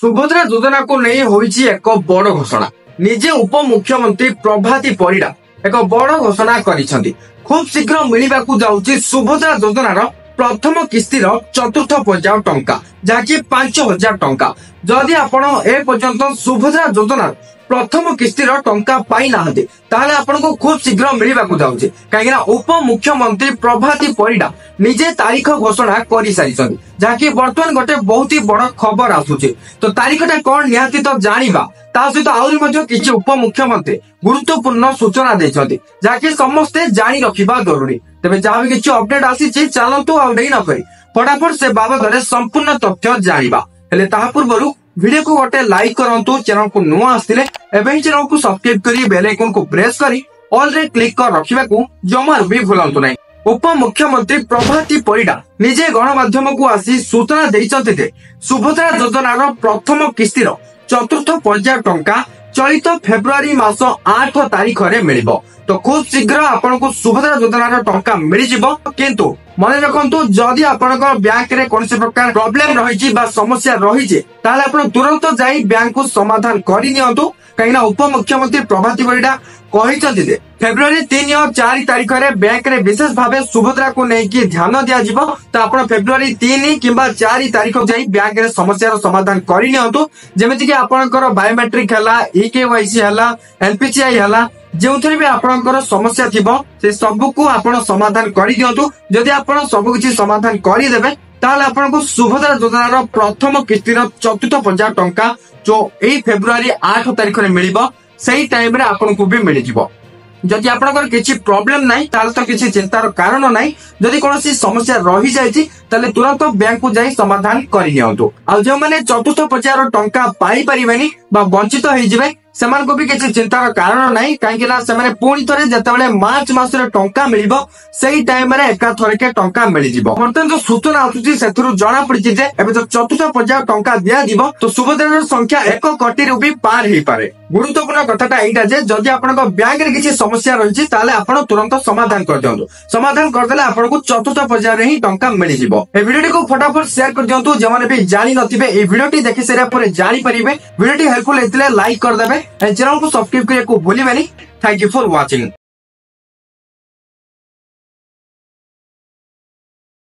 सुभद्रा योजना को नहीं होईची एक बड़ घोषणा। निजे उप मुख्यमंत्री प्रभाती परिडा एक बड़ घोषणा करिसेंती। खूब शीघ्र मिलिबाकू जाउची सुभद्रा योजनार प्रथम किस्तीर चतुर्थ पर्याय टंका जहाँकि 5,000 टंका। जदि आपण ए पर्यंत सुभद्रा योजनार प्रथम किस्तीर टंका पाई नाहंती ताहले आपनको खूब शीघ्र मिलिबाकू जाउची। काहेकि उप मुख्यमंत्री प्रभाती परिडा निजे तारीख घोषणा करि सारिछन्ती जहाँकि वर्तमान गोटे बहुत ही बड़ खबर आसुची। तो तारीखटा कोन निहाती तो जानिबा। ता सहित आउरी मध्ये किछि उप मुख्यमंत्री गुरुत्वपूर्ण सूचना दैछन्ती जहाँकि समस्ते जानि रखिबा जरूरी। तेबे जहाँ भी किछि अपडेट आसीछि चलंतु आ देई न करी फटाफट से बाबद संपूर्ण तथ्य जानिबा। हेले ताहा पूर्वरु वीडियो को गोटे लाइक करंतु, चैनल को नुआ आस्तिले एबे चैनल को सब्सक्राइब करी बेल आइकन को प्रेस करी ऑल रे क्लिक कर रखिबा को जमार भी भूलंतु नै। उप मुख्यमंत्री प्रभाती परिडा निजे गणमाध्यम को आसी सूचना दैछन्ते जे सुभद्रा योजनार प्रथम किस्तीर चतुर्थ पर्याय टंका चलित फेब्रुआरी मास 8 तारीख रे मिलिबो। तो खूब शीघ्र आपनको सुभद्रा योजनार टंका मिल जिवो। किंतु मन रखंतु जदि आपनकर बैंक रे कोनसे प्रकार प्रॉब्लम रहिछि बा समस्या रहिछि ताले आपण तुरंत जाई बैंक को समाधान करि नियंतु। काइना उप मुख्यमंत्री प्रभाती परिडा कहिसथि जे फेब्रुआरी 3 और 4 तारीख रे बैंक रे विशेष भावे सुभद्रा को नै कि ध्यान दिया जिवो। तो आपण फेब्रुआरी 3 किबा 4 तारीख जाई बैंक रे समस्या रो समाधान करि नियंतु। जेमिति कि आपनकर बायोमेट्रिक हला, ईकेवाईसी हला, एलपीसीआई हला, जेउथरे भी आपनकर समस्या थिबो से सब को आपण समाधान करि दियंतु। जदि आपण सब किछि समाधान करि देबे ताले आपनको सुभद्रा योजनार प्रथम किस्तीर चतुर्थ पर्याय टंका जो एई फेब्रुआरी 8 तारीख रे मिलिबो सही टाइम रे आपनको भी मिल जिवो। जदि आपनकर किछि प्रॉब्लम नाही ताले तो किछि चिंतार कारण नाही। जदि कोनोसी समस्या रहि जायछि ताले तुरंत बैंक को जाई समाधान करि नियंतु। आ जे माने चतुर्थ पर्यायर टंका पाई परिबेनी बा वंचित होई जिवे सेमान को भी किसी चिंतार कारण नहीं। कहीं से पुणी थे जिते मार्च मास टंका मिल सही टाइम एका थरके टंका मिल जाव। बर्तमान जो सूचना आसूची से जना पड़ी तो चतुर्थ पर्याय टंका दिया तो सुभद्रा संख्या 1 कोटी भी पार हो पारे। गुरुत्वपूर्ण कथाटा एटा जे जदि आपण बैंक रे किसी समस्या रही आपण तुरंत समाधान कर दियंतु। समाधान करदेले आपको चतुर्थ पर्याय ही टंका मिल जाव। ए वीडियो को फटाफट शेयर कर दियंतु जेमाने भी जानि नथिबे ए वीडियोटी देखि सारा पर जानि परिबे। वीडियोटी हेल्पफुल हेतले लाइक कर देबे। चैनल को सब्सक्राइब करने को भूलिबेनी। Thank you for watching.